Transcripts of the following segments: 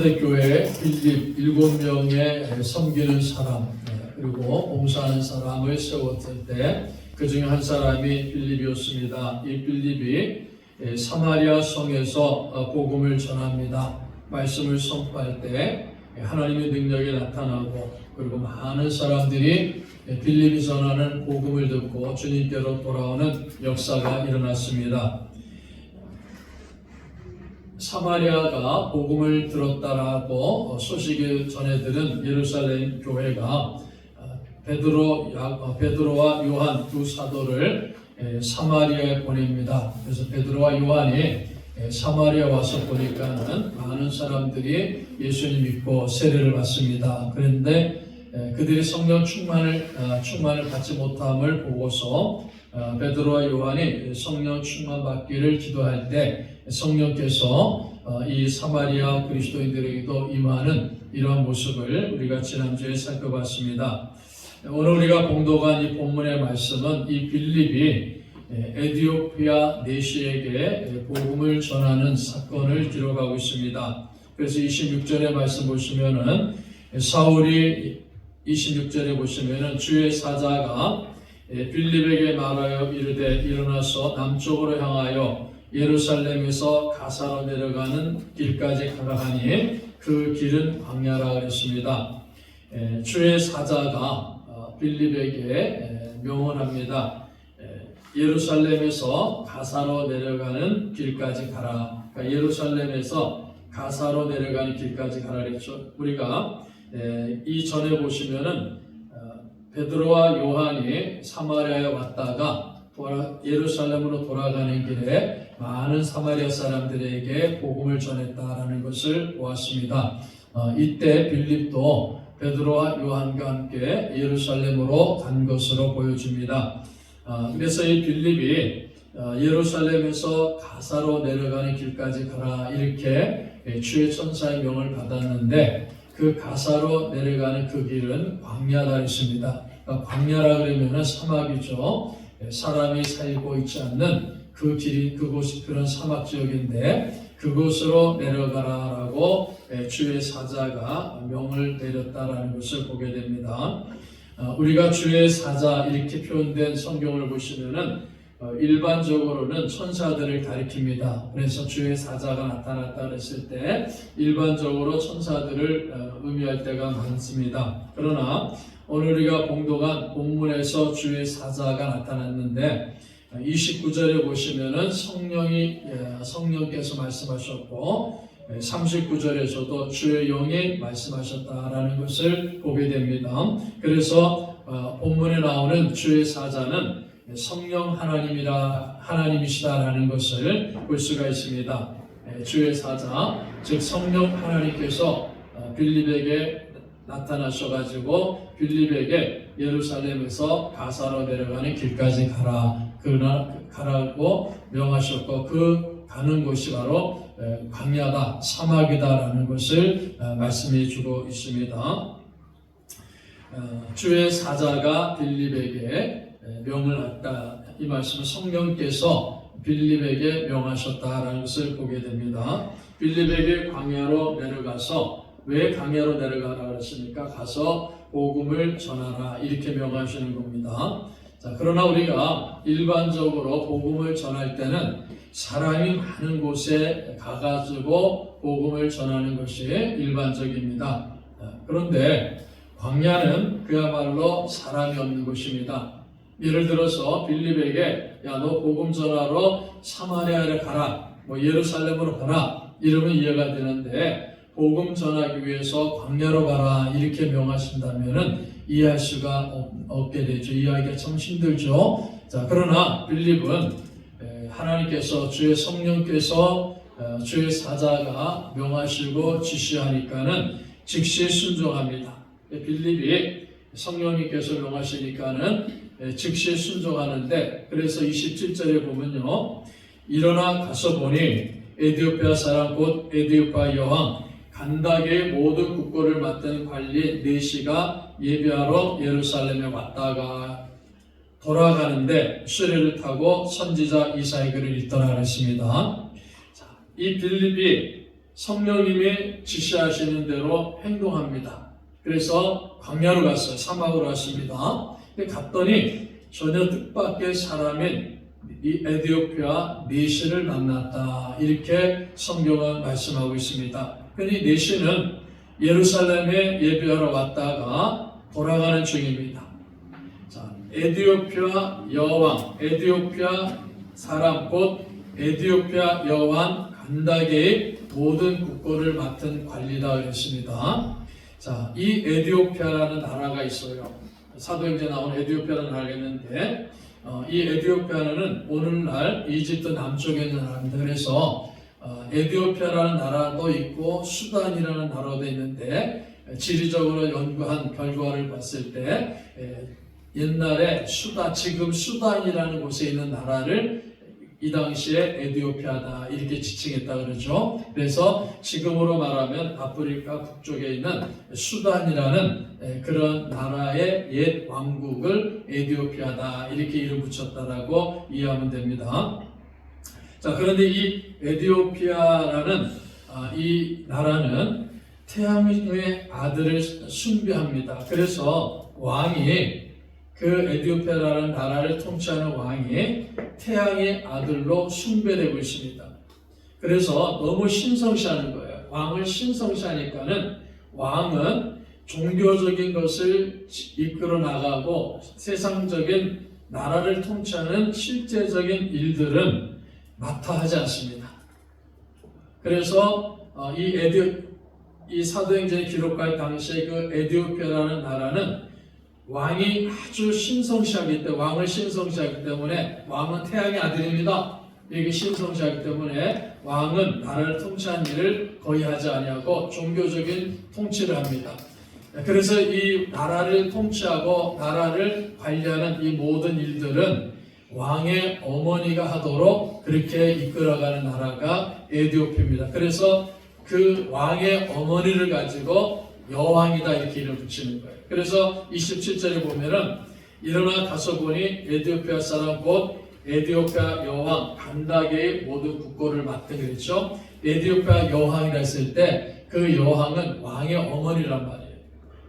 초대교회 빌립 7명의 섬기는 사람 그리고 봉사하는 사람을 세웠을 때 그 중에 한 사람이 빌립이었습니다. 이 빌립이 사마리아 성에서 복음을 전합니다. 말씀을 선포할 때 하나님의 능력이 나타나고 그리고 많은 사람들이 빌립이 전하는 복음을 듣고 주님께로 돌아오는 역사가 일어났습니다. 사마리아가 복음을 들었다라고 소식을 전해들은 예루살렘 교회가 베드로와 요한 두 사도를 사마리아에 보냅니다. 그래서 베드로와 요한이 사마리아 와서 보니까는 많은 사람들이 예수님 믿고 세례를 받습니다. 그런데 그들이 성령 충만을 받지 못함을 보고서 베드로와 요한이 성령 충만 받기를 기도할 때 성령께서 이 사마리아 그리스도인들에게도 임하는 이러한 모습을 우리가 지난주에 살펴봤습니다. 오늘 우리가 봉독한 이 본문의 말씀은 이 빌립이 에티오피아 내시에게 복음을 전하는 사건을 기록하고 있습니다. 그래서 26절의 말씀 보시면은 사울이 26절에 보시면은 주의 사자가 빌립에게 말하여 이르되 일어나서 남쪽으로 향하여 예루살렘에서 가사로 내려가는 길까지 가라 하니 그 길은 광야라 그랬습니다. 주의 사자가 빌립에게 명언합니다. 예루살렘에서 가사로 내려가는 길까지 가라. 그러니까 예루살렘에서 가사로 내려가는 길까지 가라 그랬죠. 우리가 이전에 보시면은 베드로와 요한이 사마리아에 왔다가 예루살렘으로 돌아가는 길에 많은 사마리아 사람들에게 복음을 전했다라는 것을 보았습니다. 이때 빌립도 베드로와 요한과 함께 예루살렘으로 간 것으로 보여집니다. 그래서 이 빌립이 예루살렘에서 가사로 내려가는 길까지 가라 이렇게 주의 천사의 명을 받았는데 그 가사로 내려가는 그 길은 광야라 했습니다. 광야라 그러면 사막이죠. 사람이 살고 있지 않는 그 길이 그곳이 그런 사막 지역인데 그곳으로 내려가라라고 주의 사자가 명을 내렸다라는 것을 보게 됩니다. 우리가 주의 사자 이렇게 표현된 성경을 보시면은 일반적으로는 천사들을 가리킵니다. 그래서 주의 사자가 나타났다 그랬을 때 일반적으로 천사들을 의미할 때가 많습니다. 그러나 오늘 우리가 봉독한 본문에서 주의 사자가 나타났는데 29절에 보시면은 성령께서 말씀하셨고 39절에서도 주의 영이 말씀하셨다라는 것을 보게 됩니다. 그래서 본문에 나오는 주의 사자는 성령 하나님이시다라는 것을 볼 수가 있습니다. 주의 사자, 즉 성령 하나님께서 빌립에게 나타나셔가지고 빌립에게 예루살렘에서 가사로 내려가는 길까지 가라고 명하셨고 그 가는 곳이 바로 광야다, 사막이다라는 것을 말씀해 주고 있습니다. 주의 사자가 빌립에게 명을 했다. 이 말씀은 성령께서 빌립에게 명하셨다라는 것을 보게 됩니다. 빌립에게 광야로 내려가서 왜 광야로 내려가라 그랬습니까? 가서 복음을 전하라 이렇게 명하시는 겁니다. 자, 그러나 우리가 일반적으로 복음을 전할 때는 사람이 많은 곳에 가가지고 복음을 전하는 것이 일반적입니다. 그런데 광야는 그야말로 사람이 없는 곳입니다. 예를 들어서 빌립에게 야, 너 복음 전하러 사마리아에 가라, 예루살렘으로 가라 이러면 이해가 되는데 복음 전하기 위해서 광야로 가라 이렇게 명하신다면은 이해할 수가 없게 되죠. 이해하기가 참 힘들죠. 자, 그러나 빌립은 하나님께서 주의 성령께서 주의 사자가 명하시고 지시하니까는 즉시 순종합니다. 빌립이 성령님께서 명하시니까는 즉시 순종하는데 그래서 27절에 보면요. 일어나 가서 보니 에티오피아 사람 곧 에티오피아 여왕 간닥의 모든 국고를 맡은 관리 네시가 예배하러 예루살렘에 왔다가 돌아가는데 수레를 타고 선지자 이사야를 읽더라 그랬습니다. 자, 이 빌립이 성령님이 지시하시는 대로 행동합니다. 그래서 광야로 갔어요. 사막으로 갔습니다. 갔더니 전혀 뜻밖의 사람인 이 에디오피아 네시를 만났다. 이렇게 성경은 말씀하고 있습니다. 그런데 네시는 예루살렘에 예배하러 왔다가 돌아가는 중입니다. 자, 에디오피아 여왕, 에디오피아 사람 곧 에디오피아 여왕 간다게의 모든 국고를 맡은 관리다 그랬습니다. 자, 이 에디오피아라는 나라가 있어요. 사도행전에 나온 에디오피아라는 나라가 있는데 이 에디오피아는 오늘날 이집트 남쪽에 있는 나라입니다. 그래서 에디오피아라는 나라도 있고 수단이라는 나라도 있는데 지리적으로 연구한 결과를 봤을 때 옛날에 지금 수단이라는 곳에 있는 나라를 이 당시에 에디오피아다 이렇게 지칭했다 그러죠. 그래서 지금으로 말하면 아프리카 북쪽에 있는 수단이라는 그런 나라의 옛 왕국을 에디오피아다 이렇게 이름 붙였다라고 이해하면 됩니다. 자, 그런데 이 에디오피아라는 이 나라는 태양의 아들을 숭배합니다. 그래서 왕이 그 에디오피아라는 나라를 통치하는 왕이 태양의 아들로 숭배되고 있습니다. 그래서 너무 신성시하는 거예요. 왕을 신성시하니까는 왕은 종교적인 것을 이끌어 나가고 세상적인 나라를 통치하는 실제적인 일들은 맡아 하지 않습니다. 그래서 이 사도행전에 기록할 당시에 그 에디오피아라는 나라는 왕이 아주 신성시하기 때문에 왕을 신성시하기 때문에 왕은 태양의 아들입니다. 이게 신성시하기 때문에 왕은 나라를 통치한 일을 거의 하지 아니하고 종교적인 통치를 합니다. 그래서 이 나라를 통치하고 나라를 관리하는 이 모든 일들은 왕의 어머니가 하도록 그렇게 이끌어가는 나라가 에디오피아입니다. 그래서 그 왕의 어머니를 가지고 여왕이다 이렇게 이름 붙이는 거예요. 그래서 27절에 보면은 일어나 가서 보니 에디오피아 사람 곧 에디오피아 여왕 간다게의 모든 국고를 맡은 그랬죠. 에디오피아 여왕이라 했을 때 그 여왕은 왕의 어머니란 말이에요.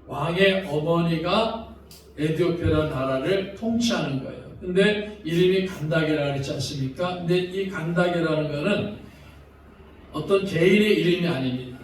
왕의 어머니가 에디오피아라는 나라를 통치하는 거예요. 근데 이름이 간다게라 그랬지 않습니까? 근데 이 간다게라는 거는 어떤 개인의 이름이 아닙니다.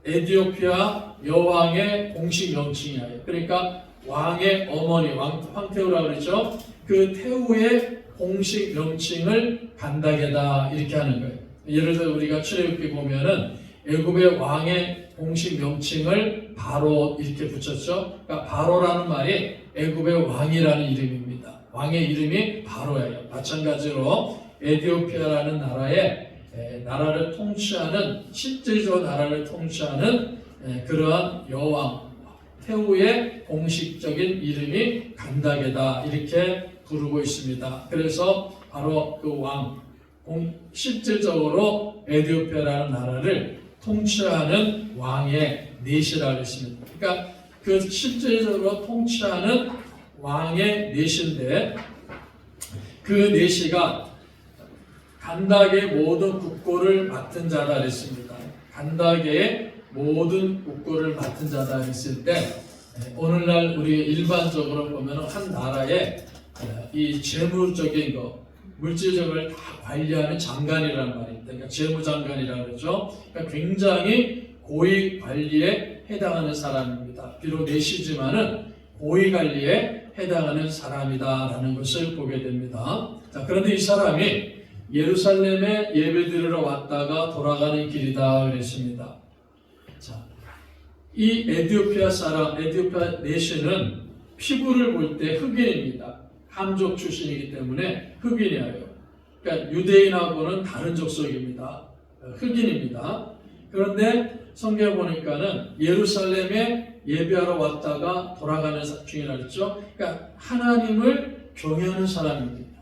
에디오피아 여왕의 공식 명칭이에요. 그러니까 왕의 어머니, 황태우라고 그랬죠. 그 태우의 공식 명칭을 간다게다 이렇게 하는 거예요. 예를 들어 우리가 출애굽기 보면은 애굽의 왕의 공식 명칭을 바로 이렇게 붙였죠. 그러니까 바로라는 말이 애굽의 왕이라는 이름입니다. 왕의 이름이 바로예요. 마찬가지로 에디오피아라는 나라를 통치하는 실제적으로 나라를 통치하는 그러한 여왕 태우의 공식적인 이름이 간다게다 이렇게 부르고 있습니다. 그래서 바로 그 왕 실질적으로 에디오피아라는 나라를 통치하는 왕의 네시라고 했습니다. 그러니까 그 실질적으로 통치하는 왕의 네시인데 그 네시가 간다게의 모든 국고를 맡은 자다 그랬습니다. 간다게의 모든 국고를 맡은 자다 했을 때 오늘날 우리 일반적으로 보면 한 나라의 이 재무적인 거 물질적을 다 관리하는 장관이라는 말이 있다. 그러니까 재무장관이라고 그러죠. 그러니까 굉장히 고위 관리에 해당하는 사람입니다. 비록 내시지만은 고위 관리에 해당하는 사람이다라는 것을 보게 됩니다. 자, 그런데 이 사람이 예루살렘에 예배드리러 왔다가 돌아가는 길이다 그랬습니다. 자, 이 에디오피아 네시는 피부를 볼 때 흑인입니다. 함족 출신이기 때문에 흑인이에요. 그러니까 유대인하고는 다른 족속입니다. 흑인입니다. 그런데 성경에 보니까는 예루살렘에 예배하러 왔다가 돌아가는 중이라 그랬죠. 그러니까 하나님을 경외하는 사람입니다.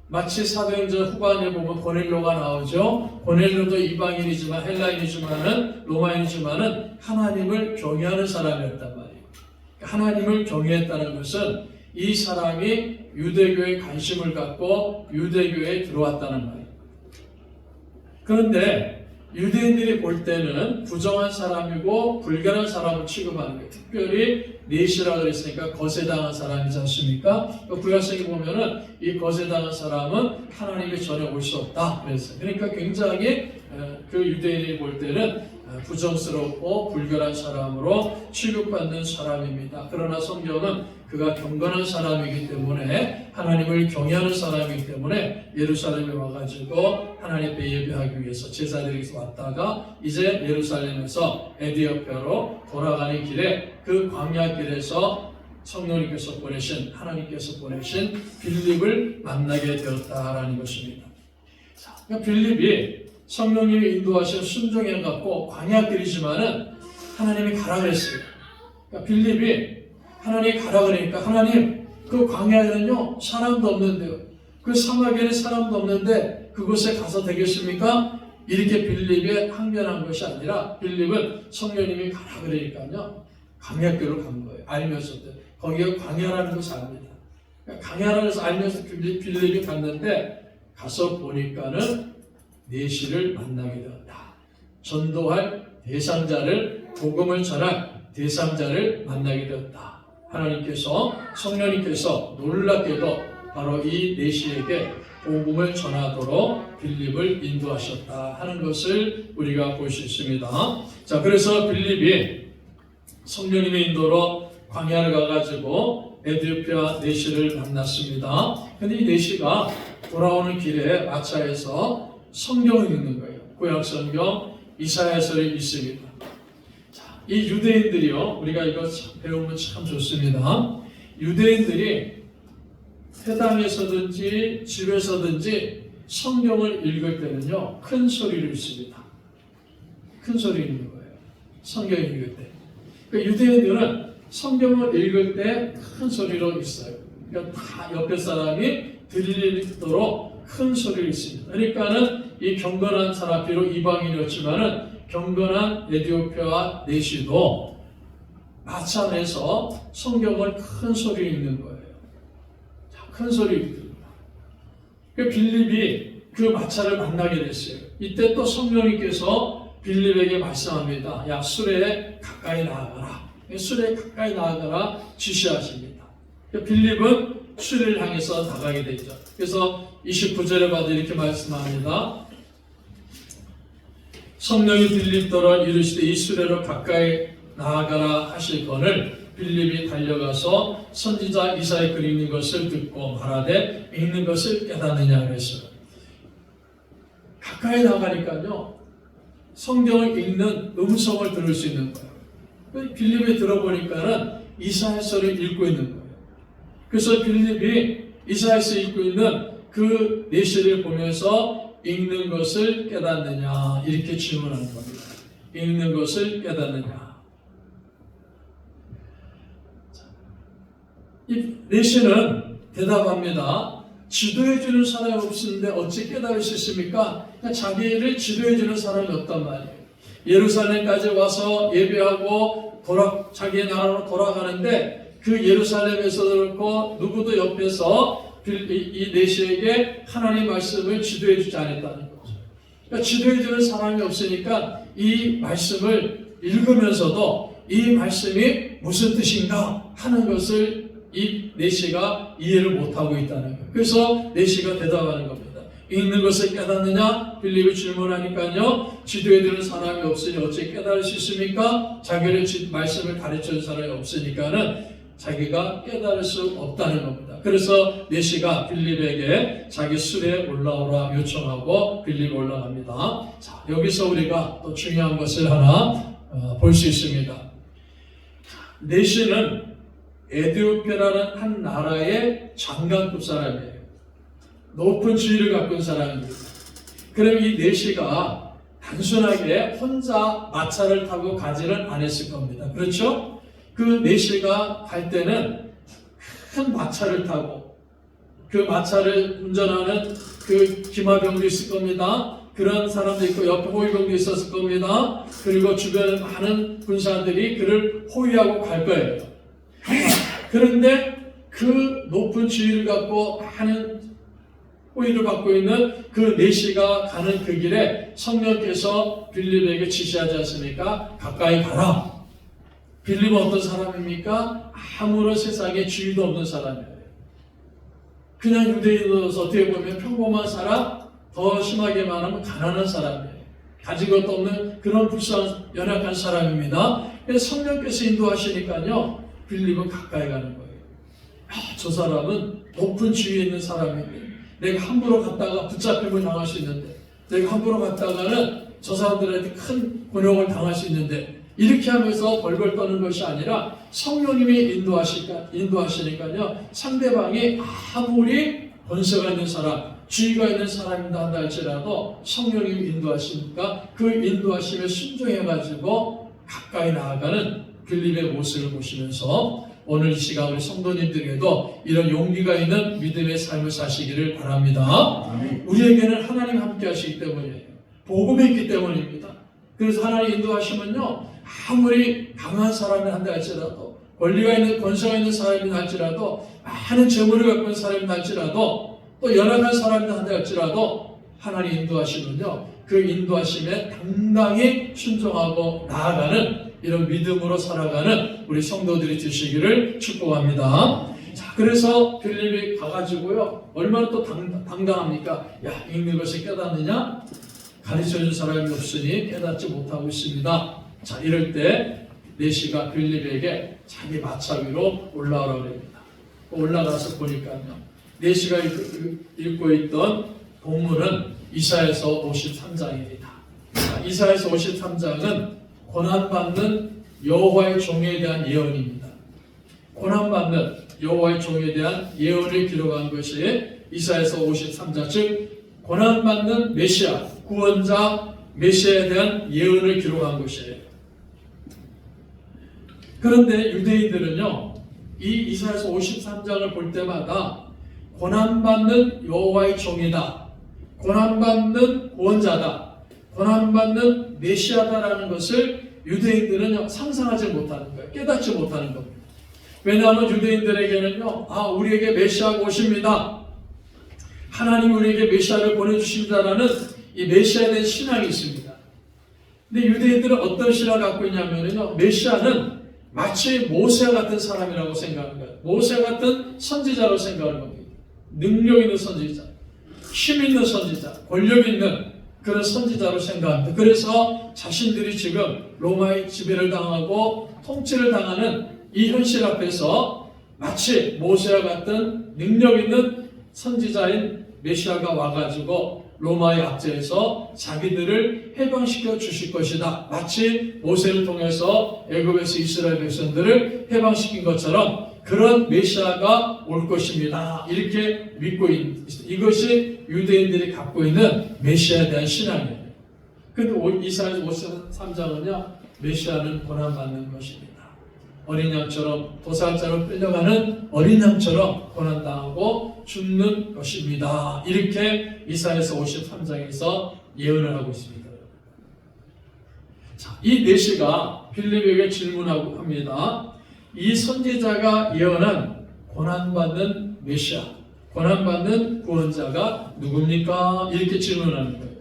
마치 사도행전 후반에 보면 고넬료가 나오죠. 고넬료도 이방인이지만 헬라인이지만은 로마인이지만은 하나님을 경외하는 사람이었단 말이에요. 하나님을 경외했다는 것은 이 사람이 유대교에 관심을 갖고 유대교에 들어왔다는 말이에요. 그런데 유대인들이 볼 때는 부정한 사람이고 불결한 사람을 취급하는 거예요. 특별히 넷이라 그랬으니까 거세당한 사람이지 않습니까? 구약성에 보면은 이 거세당한 사람은 하나님의 전에 올 수 없다 그랬어요. 그러니까 굉장히 그 유대인이 볼 때는 부정스럽고 불결한 사람으로 취급받는 사람입니다. 그러나 성경은 그가 경건한 사람이기 때문에 하나님을 경외하는 사람이기 때문에 예루살렘에 와가지고 하나님 앞에 예배하기 위해서 제사드리기 왔다가 이제 예루살렘에서 에디오피아로 돌아가는 길에 그 광야 길에서 성령님께서 보내신 하나님께서 보내신 빌립을 만나게 되었다라는 것입니다. 자, 그러니까 빌립이 성령님이 인도하신 순종해 갖고 광야 길이지만은 하나님이 가라 그랬어요. 그러니까 빌립이 하나님이 가라 그러니까 하나님 그 광야에는요 사람도 없는데요. 그 사막에는 사람도 없는데 그곳에 가서 되겠습니까? 이렇게 빌립이 항변한 것이 아니라 빌립은 성령님이 가라 그러니까요 광야길로 간 거예요. 알면서도 거기가 광야라는 것을 압니다. 그러니까 광야라는 것을 알면서 빌립이 갔는데 가서 보니까는 내시를 만나게 되었다. 전도할 대상자를 복음을 전할 대상자를 만나게 되었다. 하나님께서 성령님께서 놀랍게도 바로 이 내시에게 복음을 전하도록 빌립을 인도하셨다 하는 것을 우리가 볼 수 있습니다. 자, 그래서 빌립이 성령님의 인도로 광야를 가가지고 에디오피아 내시를 만났습니다. 근데 이 내시가 돌아오는 길에 마차에서 성경을 읽는 거예요. 구약 성경 이사야서를 읽습니다. 자, 이 유대인들이요, 우리가 이거 배우면 참 좋습니다. 유대인들이 회당에서든지 집에서든지 성경을 읽을 때는요, 큰 소리를 읽습니다. 큰 소리 읽는 거예요. 성경 읽을 때. 그러니까 유대인들은 성경을 읽을 때 큰 소리로 읽어요. 그러니까 다 옆에 사람이 들리도록 큰 소리를 읽습니다. 그러니까는 이 경건한 사람, 비록 이방인이었지만은 경건한 에디오피아 내시도 마차 안에서 성경을 큰 소리로 읽는 거예요. 자, 큰 소리 읽는 거예요. 빌립이 그 마차를 만나게 됐어요. 이때 또 성령님께서 빌립에게 말씀합니다. 야, 수레에 가까이 나아가라. 수레에 가까이 나아가라 지시하십니다. 빌립은 수레를 향해서 나가게 되죠. 그래서 29절에 봐도 이렇게 말씀합니다. 성령이 빌립더러 이르시되 이 수레로 가까이 나아가라 하시거늘 빌립이 달려가서 선지자 이사야 글 읽는 것을 듣고 말하되 읽는 것을 깨닫느냐 그랬어요. 가까이 나가니까요 성경을 읽는 음성을 들을 수 있는 거예요. 빌립이 들어보니까는 이사야서를 읽고 있는 거예요. 그래서 빌립이 이사야서 읽고 있는 그 내시를 보면서 읽는 것을 깨닫느냐 이렇게 질문하는 겁니다. 읽는 것을 깨닫느냐. 이 내시는 대답합니다. 지도해주는 사람이 없는데 어찌 깨달을 수 있습니까? 그러니까 자기를 지도해주는 사람이 없단 말이에요. 예루살렘까지 와서 예배하고 자기의 나라로 돌아가는데 그 예루살렘에서도 그렇고 누구도 옆에서 이 내시에게 하나님의 말씀을 지도해주지 않았다는 거죠. 그러니까 지도해주는 사람이 없으니까 이 말씀을 읽으면서도 이 말씀이 무슨 뜻인가 하는 것을 이 내시가 이해를 못하고 있다는 거예요. 그래서 내시가 대답하는 겁니다. 읽는 것을 깨닫느냐? 빌립이 질문하니까요. 지도해주는 사람이 없으니 어찌 깨달을 수 있습니까? 자기를 말씀을 가르쳐준 사람이 없으니까는 자기가 깨달을 수 없다는 겁니다. 그래서 내시가 빌립에게 자기 수레에 올라오라 요청하고 빌립이 올라갑니다. 자, 여기서 우리가 또 중요한 것을 하나 볼 수 있습니다. 내시는 에디오피아라는 한 나라의 장관급 사람이에요. 높은 지위를 갖고 있는 사람입니다. 그럼 이 내시가 단순하게 혼자 마차를 타고 가지는 않았을 겁니다. 그렇죠? 그 내시가 갈 때는 큰 마차를 타고 그 마차를 운전하는 그 기마병도 있을 겁니다. 그런 사람도 있고 옆에 호위병도 있었을 겁니다. 그리고 주변에 많은 군사들이 그를 호위하고 갈 거예요. 그런데 그 높은 지위를 갖고 많은 호의를 받고 있는 그 내시가 가는 그 길에 성령께서 빌립에게 지시하지 않습니까? 가까이 가라. 빌립은 어떤 사람입니까? 아무런 세상에 주의도 없는 사람이에요. 그냥 유대인으로서 어떻게 보면 평범한 사람, 더 심하게 말하면 가난한 사람이에요. 가진 것도 없는 그런 불쌍한 연약한 사람입니다. 그래서 성령께서 인도하시니까요, 빌립은 가까이 가는 거예요. 저 사람은 높은 지위에 있는 사람인데 내가 함부로 갔다가 붙잡힘을 당할 수 있는데, 내가 함부로 갔다가는 저 사람들한테 큰 곤욕을 당할 수 있는데, 이렇게 하면서 벌벌 떠는 것이 아니라 성령님이 인도하시니까요, 상대방이 아무리 권세가 있는 사람, 지위가 있는 사람이다 한다 할지라도 성령님이 인도하시니까 그 인도하심에 순종해가지고 가까이 나아가는 빌립의 모습을 보시면서 오늘 이 시간 우리 성도님들에게도 이런 용기가 있는 믿음의 삶을 사시기를 바랍니다. 아멘. 우리에게는 하나님 함께 하시기 때문이에요. 복음이 있기 때문입니다. 그래서 하나님 인도하시면요, 아무리 강한 사람이 한다 할지라도, 권리가 있는, 권세가 있는 사람이 할지라도, 많은 재물을 갖고 있는 사람이 할지라도, 또 연약한 사람이 한다 할지라도 하나님 인도하시면요, 그 인도하심에 당당히 순종하고 나아가는 이런 믿음으로 살아가는 우리 성도들이 되시기를 축복합니다. 자, 그래서 빌립이 가가지고요, 얼마나 또 당당합니까? 야, 읽는 것을 깨닫느냐? 가르쳐준 사람이 없으니 깨닫지 못하고 있습니다. 자, 이럴 때 내시가 빌립에게 자기 마차 위로 올라오라고 합니다. 올라가서 보니까요, 내시가 읽고 있던 본문은 이사야서 53장입니다. 이사야서 53장은 고난받는 여호와의 종에 대한 예언입니다. 고난받는 여호와의 종에 대한 예언을 기록한 것이 이사야서 53장, 즉 고난받는 메시아, 구원자 메시아에 대한 예언을 기록한 것이에요. 그런데 유대인들은요, 이 이사야서 53장을 볼 때마다 고난받는 여호와의 종이다, 고난받는 구원자다, 고난받는 메시아다라는 것을 유대인들은 상상하지 못하는 거예요. 깨닫지 못하는 겁니다. 왜냐하면 유대인들에게는요, 우리에게 메시아가 오십니다, 하나님 우리에게 메시아를 보내주십니다라는 이 메시아에 대한 신앙이 있습니다. 근데 유대인들은 어떤 신앙을 갖고 있냐면요, 메시아는 마치 모세 같은 사람이라고 생각하는 거예요. 모세 같은 선지자로 생각하는 겁니다. 능력 있는 선지자, 힘 있는 선지자, 권력 있는 그런 선지자로 생각합니다. 그래서 자신들이 지금 로마의 지배를 당하고 통치를 당하는 이 현실 앞에서 마치 모세와 같은 능력 있는 선지자인 메시아가 와가지고 로마의 압제에서 자기들을 해방시켜 주실 것이다, 마치 모세를 통해서 애굽에서 이스라엘 백성들을 해방시킨 것처럼 그런 메시아가 올 것입니다, 이렇게 믿고 있는, 이것이 유대인들이 갖고 있는 메시아에 대한 신앙이에요. 그런데 이사야서 53장은요, 메시아는 고난받는 것입니다. 어린 양처럼, 도살자로 끌려가는 어린 양처럼 고난당하고 죽는 것입니다, 이렇게 이사야서 53장에서 예언을 하고 있습니다. 자, 이 내시가 빌립에게 질문하고 합니다. 이 선지자가 예언한 고난받는 메시아, 고난받는 구원자가 누굽니까? 이렇게 질문하는 거예요.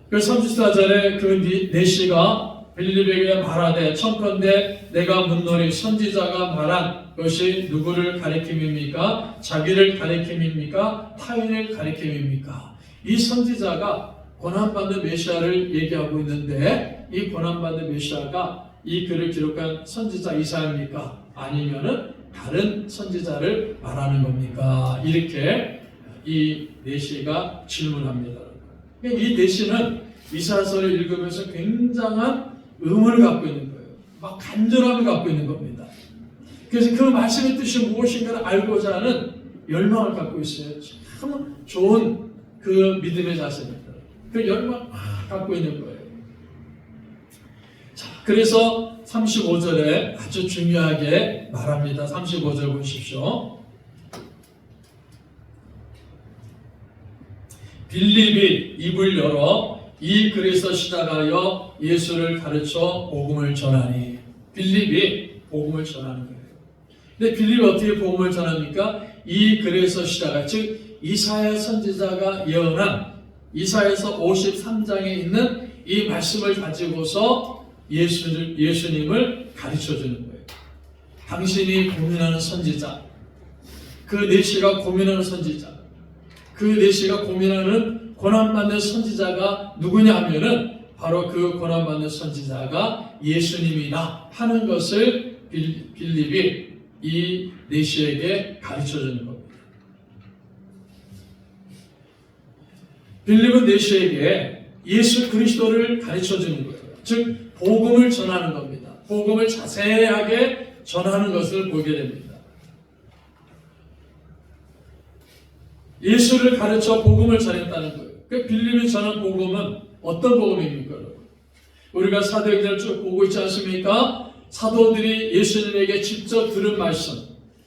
그래서 34절에 그 내시가 빌립에게 말하되, 청컨대 내가 묻노니 선지자가 말한 것이 누구를 가리킴입니까? 자기를 가리킴입니까? 타인을 가리킴입니까? 이 선지자가 고난받는 메시아를 얘기하고 있는데, 이 고난받는 메시아가 이 글을 기록한 선지자 이사야입니까? 아니면은 다른 선지자를 말하는 겁니까? 이렇게 이 내시가 질문합니다. 이 내시는 이사야서를 읽으면서 굉장한 의문을 갖고 있는 거예요. 막 간절함을 갖고 있는 겁니다. 그래서 그 말씀의 뜻이 무엇인가를 알고자 하는 열망을 갖고 있어요. 참 좋은 그 믿음의 자세입니다. 그 열망을 갖고 있는 거예요. 자, 그래서 35절에 아주 중요하게 말합니다. 35절 보십시오. 빌립이 입을 열어 이 글에서 시작하여 예수를 가르쳐 복음을 전하니. 빌립이 복음을 전하는 거예요. 근데 빌립이 어떻게 복음을 전합니까? 이 글에서 시작한, 즉 이사야 선지자가 예언한 이사야서 53장에 있는 이 말씀을 가지고서 예수님을 가르쳐주는 거예요. 당신이 고민하는 선지자, 그 내시가 고민하는 선지자, 그 내시가 고민하는 고난받는 선지자가 누구냐 하면은 바로 그 고난받는 선지자가 예수님이다 하는 것을 빌립이 이 내시에게 가르쳐주는 겁니다. 빌립은 내시에게 예수 그리스도를 가르쳐주는 거예요. 즉 복음을 전하는 겁니다. 복음을 자세하게 전하는 것을 보게 됩니다. 예수를 가르쳐 복음을 전했다는 거예요. 그 빌립이 전한 복음은 어떤 복음입니까? 우리가 사도행전을 쭉 보고 있지 않습니까? 사도들이 예수님에게 직접 들은 말씀,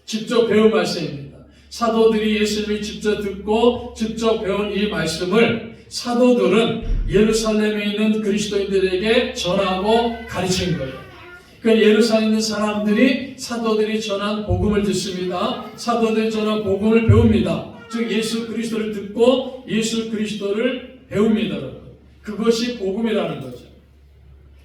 직접 배운 말씀입니다. 사도들이 예수님이 직접 듣고 직접 배운 이 말씀을 사도들은 예루살렘에 있는 그리스도인들에게 전하고 가르친 거예요. 그 예루살렘에 있는 사람들이 사도들이 전한 복음을 듣습니다. 사도들이 전한 복음을 배웁니다. 즉 예수 그리스도를 듣고 예수 그리스도를 배웁니다. 그것이 복음이라는 거죠.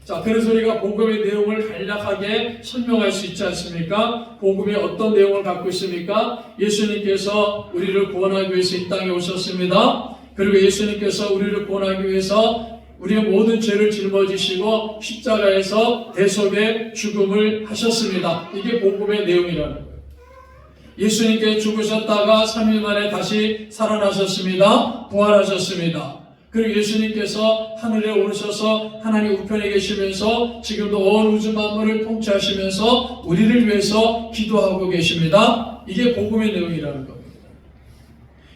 자, 그래서 우리가 복음의 내용을 간략하게 설명할 수 있지 않습니까? 복음이 어떤 내용을 갖고 있습니까? 예수님께서 우리를 구원하기 위해서 이 땅에 오셨습니다. 그리고 예수님께서 우리를 구원하기 위해서 우리의 모든 죄를 짊어지시고 십자가에서 대속의 죽음을 하셨습니다. 이게 복음의 내용이라는 거예요. 예수님께 죽으셨다가 3일 만에 다시 살아나셨습니다. 부활하셨습니다. 그리고 예수님께서 하늘에 오르셔서 하나님 우편에 계시면서 지금도 온 우주 만물을 통치하시면서 우리를 위해서 기도하고 계십니다. 이게 복음의 내용이라는 겁니다.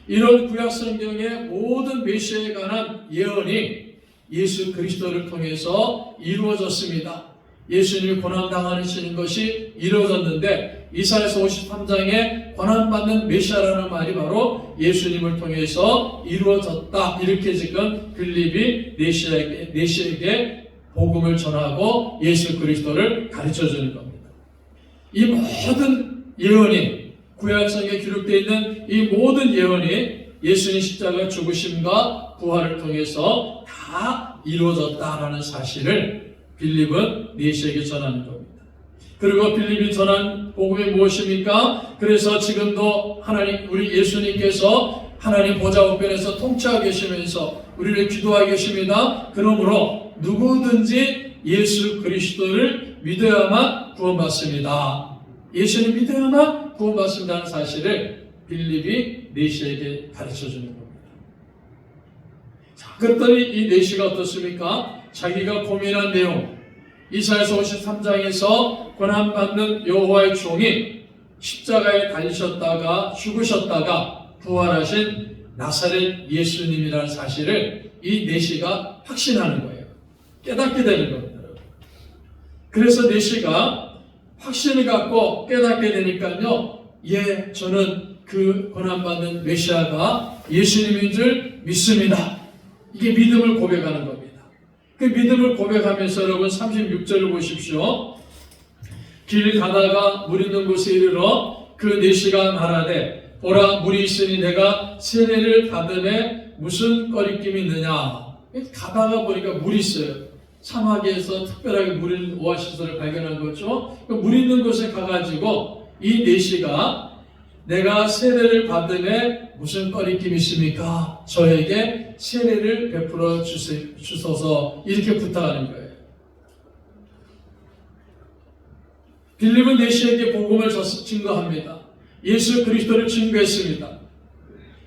이런 구약 성경의 모든 메시아에 관한 예언이 예수 그리스도를 통해서 이루어졌습니다. 예수님이 고난당하시는 것이 이루어졌는데 이사야서 53장에 고난받는 메시아라는 말이 바로 예수님을 통해서 이루어졌다. 이렇게 지금 빌립이 내시에게 복음을 전하고 예수 그리스도를 가르쳐주는 겁니다. 이 모든 예언이 구약성경에 기록되어 있는 이 모든 예언이 예수님 십자가 죽으심과 부활을 통해서 다 이루어졌다라는 사실을 빌립은 내시에게 전하는 겁니다. 그리고 빌립이 전한 복음이 무엇입니까? 그래서 지금도 하나님, 우리 예수님께서 하나님 보좌 우편에서 통치하고 계시면서 우리를 기도하고 계십니다. 그러므로 누구든지 예수 그리스도를 믿어야만 구원받습니다. 예수님 믿어야만 구원받습니다는 사실을 빌립이 내시에게 가르쳐주는 겁니다. 자, 그랬더니 이 내시가 어떻습니까? 자기가 고민한 내용, 이사야서 53장에서 고난받는 여호와의 종이 십자가에 달리셨다가 죽으셨다가 부활하신 나사렛 예수님이라는 사실을 이 내시가 확신하는 거예요. 깨닫게 되는 겁니다. 그래서 내시가 확신을 갖고 깨닫게 되니까요, 예, 저는 그 고난받는 메시아가 예수님인 줄 믿습니다. 이게 믿음을 고백하는 겁니다. 그 믿음을 고백하면서 여러분 36절을 보십시오. 길 가다가 물 있는 곳에 이르러 그 내시가 말하되 보라 물이 있으니 내가 세례를 받음에 무슨 꺼리낌이 있느냐. 가다가 보니까 물이 있어요. 사막에서 특별하게 물 있는 오아시스를 발견한 거죠. 물 있는 곳에 가가지고 이 내시가 내가 세례를 받음에 무슨 꺼리낌이 있습니까? 저에게 세례를 베풀어 주소서 이렇게 부탁하는 거예요. 빌립은 내시에게 복음을 증거합니다. 예수 그리스도를 증거했습니다.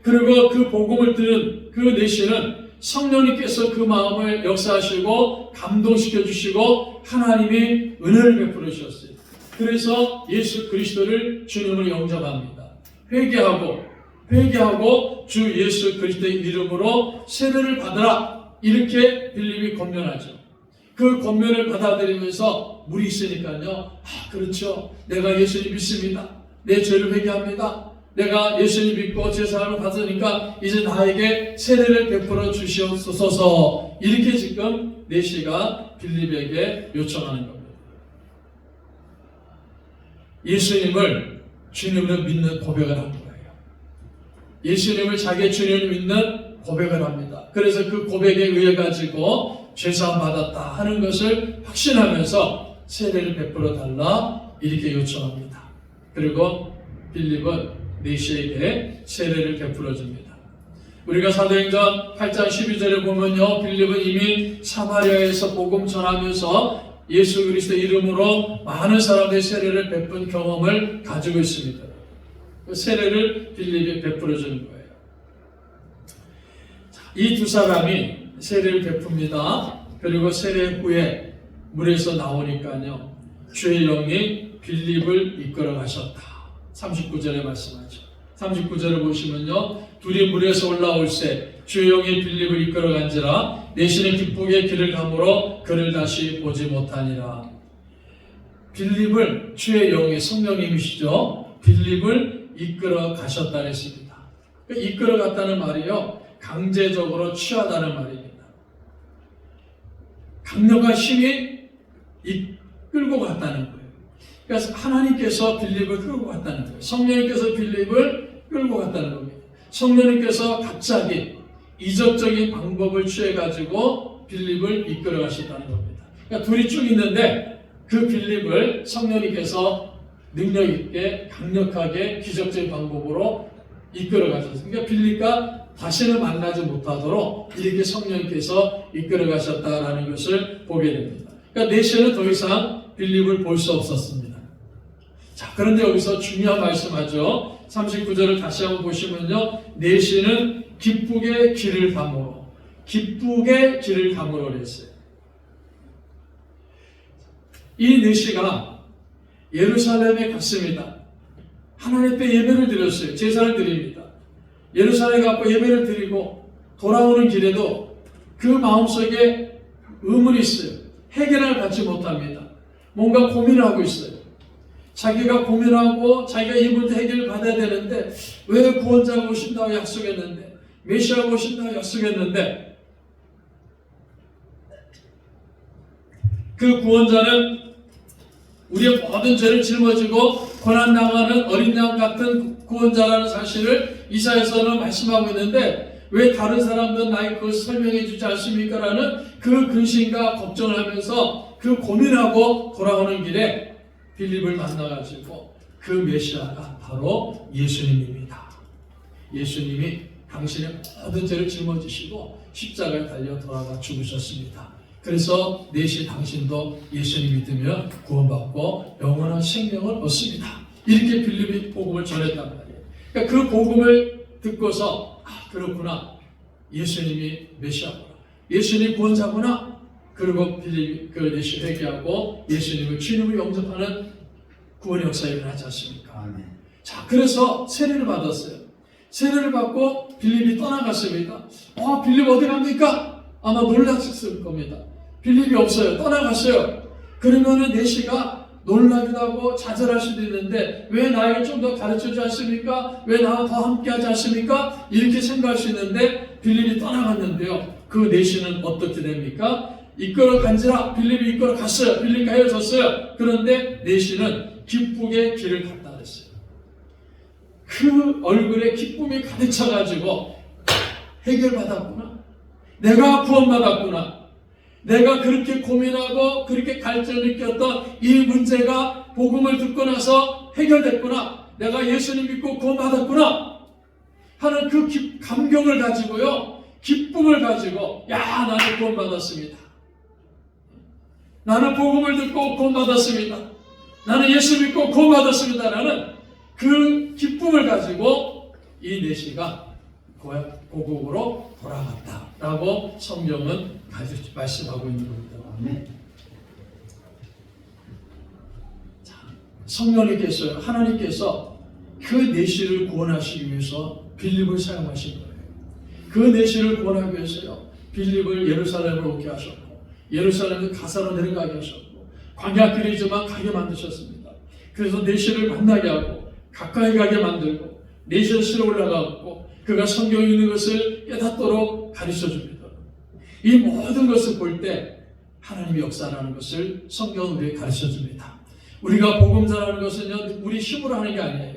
그리고 그 복음을 들은 그 내시는 성령님께서 그 마음을 역사하시고 감동시켜 주시고 하나님이 은혜를 베풀어 주셨어요. 그래서 예수 그리스도를 주님으로 영접합니다. 회개하고 주 예수 그리스도의 이름으로 세례를 받으라. 이렇게 빌립이 권면하죠. 그 권면을 받아들이면서 물이 있으니까요. 그렇죠. 내가 예수님 믿습니다. 내 죄를 회개합니다. 내가 예수님 믿고 제사함을 받으니까 이제 나에게 세례를 베풀어 주시옵소서. 이렇게 지금 내시가 빌립에게 요청하는 겁니다. 예수님을 주님으로 믿는 고백을 한 거예요. 예수님을 자기의 주님을 믿는 고백을 합니다. 그래서 그 고백에 의해 가지고 죄사함 받았다 하는 것을 확신하면서 세례를 베풀어 달라 이렇게 요청합니다. 그리고 빌립은 내시에게 세례를 베풀어 줍니다. 우리가 사도행전 8장 12절에 보면요, 빌립은 이미 사마리아에서 복음 전하면서 예수 그리스도 이름으로 많은 사람들의 세례를 베푼 경험을 가지고 있습니다. 그 세례를 빌립이 베풀어 주는 거예요. 이 두 사람이 세례를 베풉니다. 그리고 세례 후에 물에서 나오니까요, 주의 영이 빌립을 이끌어 가셨다. 39절에 말씀하죠. 39절을 보시면요, 둘이 물에서 올라올새 주의 영이 빌립을 이끌어 간지라 내시는 기쁘게 길을 가므로 그를 다시 보지 못하니라. 빌립을 주의 영이 성령님이시죠. 빌립을 이끌어 가셨다 했습니다. 이끌어 갔다는 말이요, 강제적으로 취하다는 말입니다. 강력한 힘이 이끌고 갔다는 거예요. 그래서 하나님께서 빌립을 끌고 갔다는 거예요. 성령님께서 빌립을 끌고 갔다는 겁니다. 성령님께서 갑자기 이적적인 방법을 취해가지고 빌립을 이끌어 가셨다는 겁니다. 그러니까 둘이 쭉 있는데 그 빌립을 성령님께서 능력 있게 강력하게 기적적인 방법으로 이끌어 가셨어요. 그러니까 빌립과 다시는 만나지 못하도록 이렇게 성령님께서 이끌어 가셨다라는 것을 보게 됩니다. 그러니까 내시는 더 이상 빌립을 볼 수 없었습니다. 자, 그런데 여기서 중요한 말씀하죠. 39절을 다시 한번 보시면요, 내시는 기쁘게 길을 가므로, 기쁘게 길을 가므로 그랬어요. 이 내시가 예루살렘에 갔습니다. 하나님 앞에 예배를 드렸어요. 제사를 드립니다. 예루살렘에 가고 예배를 드리고 돌아오는 길에도 그 마음속에 의문이 있어요. 해결을 받지 못합니다. 뭔가 고민을 하고 있어요. 자기가 고민하고 자기가 이 문제 해결을 받아야 되는데 왜 구원자가 오신다고 약속했는데, 메시아가 오신다고 약속했는데, 그 구원자는 우리의 모든 죄를 짊어지고 고난당하는 어린 양 같은 구원자라는 사실을 이사야서는 말씀하고 있는데 왜 다른 사람들은 나에게 그것을 설명해 주지 않습니까? 라는 그 근심과 걱정을 하면서 그 고민하고 돌아오는 길에 빌립을 만나가지고 그 메시아가 바로 예수님입니다. 예수님이 당신의 모든 죄를 짊어지시고 십자가에 달려 돌아가 죽으셨습니다. 그래서 내시 당신도 예수님 믿으면 구원받고 영원한 생명을 얻습니다. 이렇게 빌립이 복음을 전했단 말이에요. 그러니까 그 복음을 듣고서 그렇구나, 예수님이 메시아구나, 예수님이 구원자구나. 그리고 빌립이 그 내시 회개하고 예수님을 주님을 영접하는 구원의 역사가 일어나지 않습니까? 아멘. 자, 그래서 세례를 받았어요. 세례를 받고 빌립이 떠나갔습니다. 빌립 어디 갑니까? 아마 놀랐을 겁니다. 빌립이 없어요. 떠나갔어요. 그러면은 내시가 놀라기도 하고 좌절할 수도 있는데 왜 나에게 좀 더 가르쳐주지 않습니까? 왜 나와 더 함께하지 않습니까? 이렇게 생각할 수 있는데 빌립이 떠나갔는데요. 그 내시는 어떻게 됩니까? 이끌어 간지라 빌립이 이끌어 갔어요. 빌립과 헤어졌어요. 그런데 내시는 기쁘게 길을 갔다 그랬어요. 그 얼굴에 기쁨이 가득 차가지고 해결받았구나. 내가 구원받았구나. 내가 그렇게 고민하고 그렇게 갈증을 느꼈던 이 문제가 복음을 듣고 나서 해결됐구나. 내가 예수님 믿고 구원받았구나 하는 그 감격을 가지고요, 기쁨을 가지고 나는 구원받았습니다. 나는 복음을 듣고 구원받았습니다. 나는 예수 믿고 구원받았습니다. 라는 그 기쁨을 가지고 이 내시가 고국으로 돌아갔다라고 성경은 말씀하고 있는 겁니다. 자, 성령님께서요, 하나님께서 그 내시를 구원하시기 위해서 빌립을 사용하신 거예요. 그 내시를 구원하기 위해서요, 빌립을 예루살렘으로 오게 하셨고 예루살렘에 가사로 내려가게 하셨고 광야길이지만 가게 만드셨습니다. 그래서 내시를 만나게 하고 가까이 가게 만들고 내시로 올라가고 그가 성경에 있는 것을 깨닫도록 가르쳐줍니다. 이 모든 것을 볼 때 하나님의 역사라는 것을 성경은 우리에게 가르쳐줍니다. 우리가 복음 전하는 것은요, 우리 힘으로 하는 게 아니에요.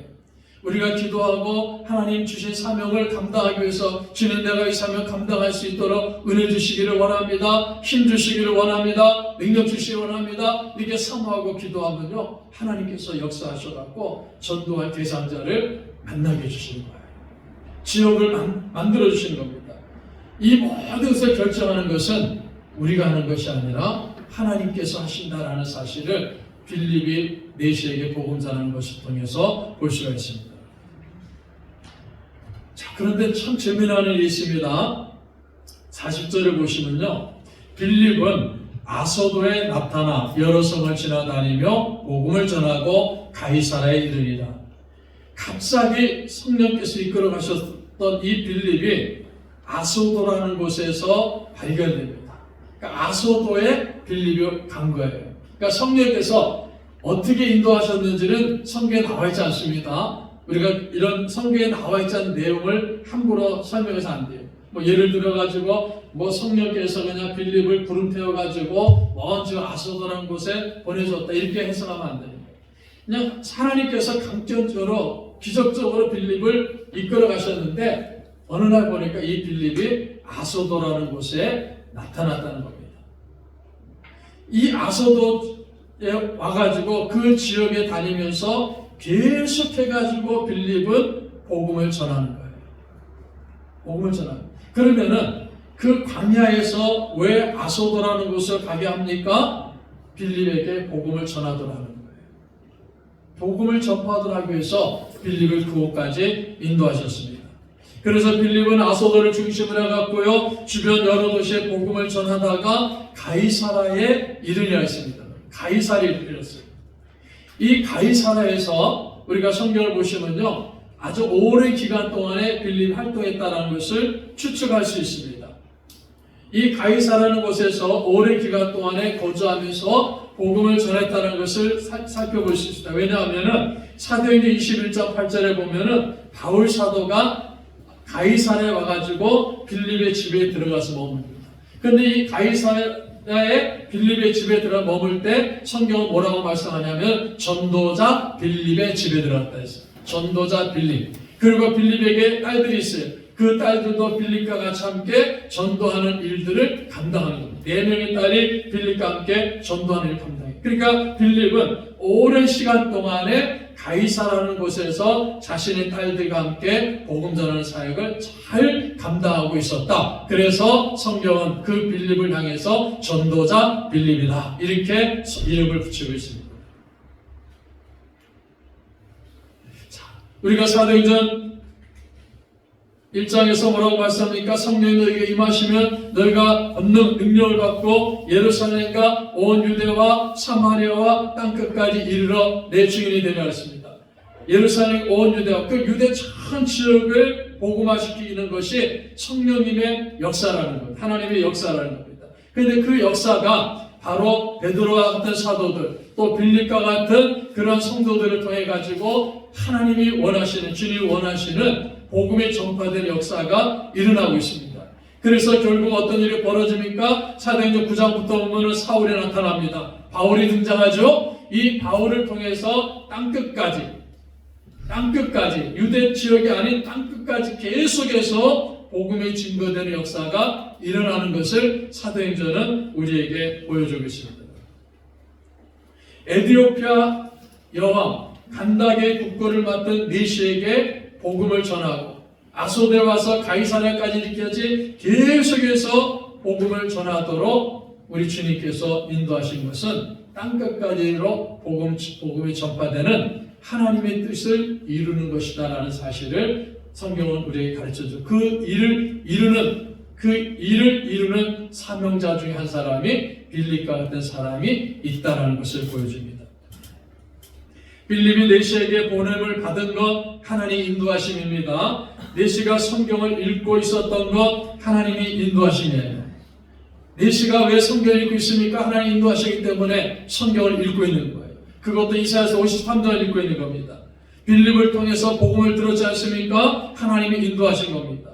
우리가 기도하고 하나님 주신 사명을 감당하기 위해서 주는 내가 이 사명 감당할 수 있도록 은혜 주시기를 원합니다. 힘 주시기를 원합니다. 능력 주시기를 원합니다. 이렇게 사모하고 기도하면요, 하나님께서 역사하셔갖고 전도할 대상자를 만나게 해주시는 거예요. 지역을 만들어 주시는 겁니다. 이 모든 것을 결정하는 것은 우리가 하는 것이 아니라 하나님께서 하신다라는 사실을 빌립이 내시에게 복음 전하는 것을 통해서 볼 수가 있습니다. 자, 그런데 참 재미난 일이 있습니다. 40절을 보시면요, 빌립은 아소도에 나타나 여러 성을 지나다니며 복음을 전하고 가이사라에 이르니라. 갑자기 성령께서 이끌어 가셨던 이 빌립이 아소도라는 곳에서 발견됩니다. 그러니까 아소도에 빌립이 간 거예요. 그러니까 성령께서 어떻게 인도하셨는지는 성경에 나와 있지 않습니다. 우리가 이런 성경에 나와 있지 않은 내용을 함부로 설명해서 안 돼요. 뭐 예를 들어가지고 뭐 성령께서 그냥 빌립을 구름 태워가지고 먼저 아소도라는 곳에 보내줬다 이렇게 해석하면 안 됩니다. 그냥 하나님께서 강점적으로 기적적으로 빌립을 이끌어 가셨는데 어느 날 보니까 이 빌립이 아소도라는 곳에 나타났다는 겁니다. 이 아소도에 와가지고 그 지역에 다니면서 계속해가지고 빌립은 복음을 전하는 거예요. 복음을 전하는 거예요. 그러면은 그 광야에서 왜 아소도라는 곳을 가게 합니까? 빌립에게 복음을 전하더라는 거예요. 복음을 전파하기 위해서 빌립을 그곳까지 인도하셨습니다. 그래서 빌립은 아소도를 중심으로 해갖고요, 주변 여러 도시에 복음을 전하다가 가이사라에 이르려 했습니다. 가이사라에 이르렀어요. 이 가이사라에서 우리가 성경을 보시면요, 아주 오랜 기간 동안에 빌립이 활동했다는 것을 추측할 수 있습니다. 이 가이사라는 곳에서 오랜 기간 동안에 거주하면서 복음을 전했다는 것을 살펴볼 수 있습니다. 왜냐하면 사도행전 21장 8절에 보면은 바울 사도가 가이사라에 와가지고 빌립의 집에 들어가서 머뭅니다. 그런데 이 가이사라에 빌립의 집에 들어가 머물 때 성경은 뭐라고 말씀하냐면 전도자 빌립의 집에 들어갔다 했어요. 전도자 빌립. 그리고 빌립에게 딸들이 있어요. 그 딸들도 빌립과 같이 함께 전도하는 일들을 감당하는 겁니다. 4명의 딸이 빌립과 함께 전도하는 일을 감당해요. 그러니까 빌립은 오랜 시간 동안에 가이사라는 곳에서 자신의 딸들과 함께 복음 전하는 사역을 잘 감당하고 있었다. 그래서 성경은 그 빌립을 향해서 전도자 빌립이다, 이렇게 이름을 붙이고 있습니다. 자, 우리가 사도행전 1장에서 뭐라고 말씀합니까? 성령이 너에게 임하시면 너희가 권능 능력을 받고 예루살렘과 온 유대와 사마리아와 땅끝까지 이르러 내 증인이 되려 했습니다. 예루살렘 온 유대와 그 유대 전 지역을 복음화시키는 것이 성령님의 역사라는 것, 하나님의 역사라는 겁니다. 그런데 그 역사가 바로 베드로와 같은 사도들, 또 빌립과 같은 그런 성도들을 통해 가지고 하나님이 원하시는, 주님이 원하시는 복음이 전파된 역사가 일어나고 있습니다. 그래서 결국 어떤 일이 벌어집니까? 사도행전 9장부터 보면 사울이 나타납니다. 바울이 등장하죠. 이 바울을 통해서 땅끝까지 유대 지역이 아닌 땅끝까지 계속해서 복음이 증거되는 역사가 일어나는 것을 사도행전은 우리에게 보여주고 있습니다. 에티오피아 여왕 간다게 국거를 맡은 니시에게 복음을 전하고 아소도에 와서 가이사랴까지 이르기까지 계속해서 복음을 전하도록 우리 주님께서 인도하신 것은 땅끝까지로 복음이 전파되는 하나님의 뜻을 이루는 것이다라는 사실을 성경은 우리에게 가르쳐줘. 그 일을 이루는 사명자 중에 한 사람이 빌립과 같은 사람이 있다라는 것을 보여줍니다. 빌립이 내시에게 보냄을 받은 것 하나님의 인도하심입니다. 내시가 성경을 읽고 있었던 것 하나님이 인도하심이에요. 내시가 왜 성경을 읽고 있습니까? 하나님 인도하시기 때문에 성경을 읽고 있는 거예요. 그것도 이사야서 53장을 읽고 있는 겁니다. 빌립을 통해서 복음을 들었지 않습니까? 하나님이 인도하신 겁니다.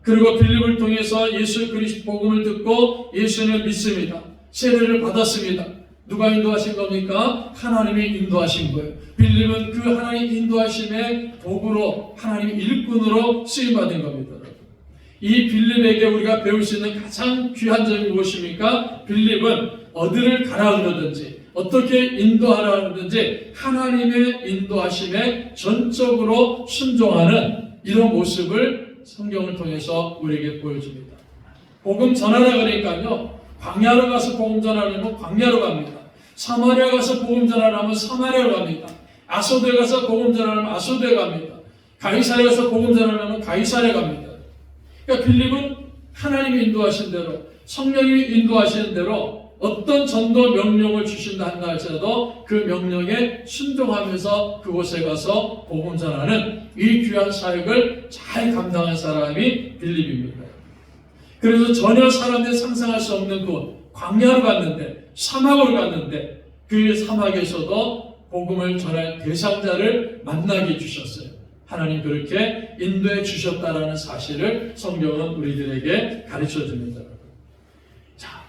그리고 빌립을 통해서 예수 그리스도 복음을 듣고 예수를 믿습니다. 세례를 받았습니다. 누가 인도하신 겁니까? 하나님이 인도하신 거예요. 빌립은 그 하나님 인도하심의 도구로 하나님의 일꾼으로 쓰임받은 겁니다. 이 빌립에게 우리가 배울 수 있는 가장 귀한 점이 무엇입니까? 빌립은 어디를 가라 그러든지 어떻게 인도하라 그러든지 하나님의 인도하심에 전적으로 순종하는 이런 모습을 성경을 통해서 우리에게 보여줍니다. 복음 전하라 그러니까요, 광야로 가서 복음 전하려면 광야로 갑니다. 사마리아 가서 복음 전하려면 사마리아로 갑니다. 아소도에 가서 복음 전하려면 아소도에 갑니다. 가이사랴에 가서 복음 전하려면 가이사랴에 갑니다. 그러니까 빌립은 하나님이 인도하신 대로, 성령이 인도하시는 대로 어떤 전도 명령을 주신다 한다 할지라도 그 명령에 순종하면서 그곳에 가서 복음 전하는 이 귀한 사역을 잘 감당한 사람이 빌립입니다. 그래서 전혀 사람들이 상상할 수 없는 곳, 광야로 갔는데, 사막으로 갔는데 그 사막에서도 복음을 전할 대상자를 만나게 해주셨어요. 하나님 그렇게 인도해 주셨다라는 사실을 성경은 우리들에게 가르쳐 줍니다. 자,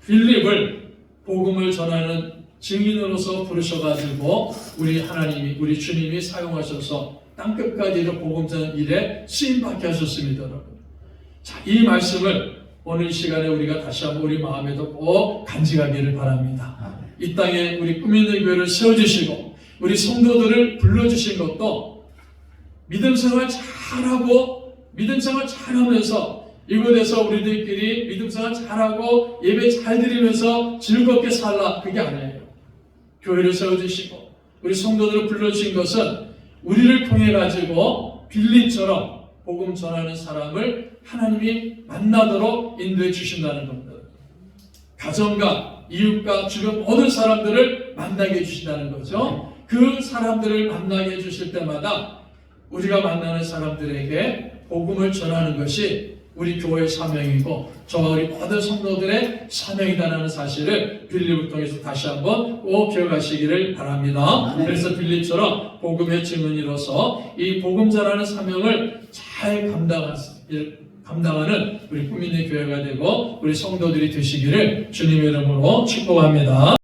빌립을 복음을 전하는 증인으로서 부르셔가지고 우리 하나님이, 우리 주님이 사용하셔서 땅끝까지 복음 전하는 일에 쓰임받게 하셨습니다. 여러분. 자, 이 말씀을 오늘 시간에 우리가 다시 한번 우리 마음에도 꼭 간직하기를 바랍니다. 이 땅에 우리 꿈 있는 교회를 세워주시고 우리 성도들을 불러주신 것도 믿음 생활 잘하고 믿음 생활 잘하면서 이곳에서 우리들끼리 믿음 생활 잘하고 예배 잘 드리면서 즐겁게 살라, 그게 아니에요. 교회를 세워주시고 우리 성도들을 불러주신 것은 우리를 통해 가지고 빌립처럼 복음 전하는 사람을 하나님이 만나도록 인도해 주신다는 겁니다. 가정과 이웃과 주변 모든 사람들을 만나게 해주신다는 거죠. 그 사람들을 만나게 해주실 때마다 우리가 만나는 사람들에게 복음을 전하는 것이 우리 교회의 사명이고 저와 우리 모든 성도들의 사명이다라는 사실을 빌립을 통해서 다시 한번 꼭 기억하시기를 바랍니다. 그래서 빌립처럼 복음의 증인으로서 이 복음 전하는 사명을 잘 감당하는 우리 꿈 있는 교회가 되고 우리 성도들이 되시기를 주님의 이름으로 축복합니다.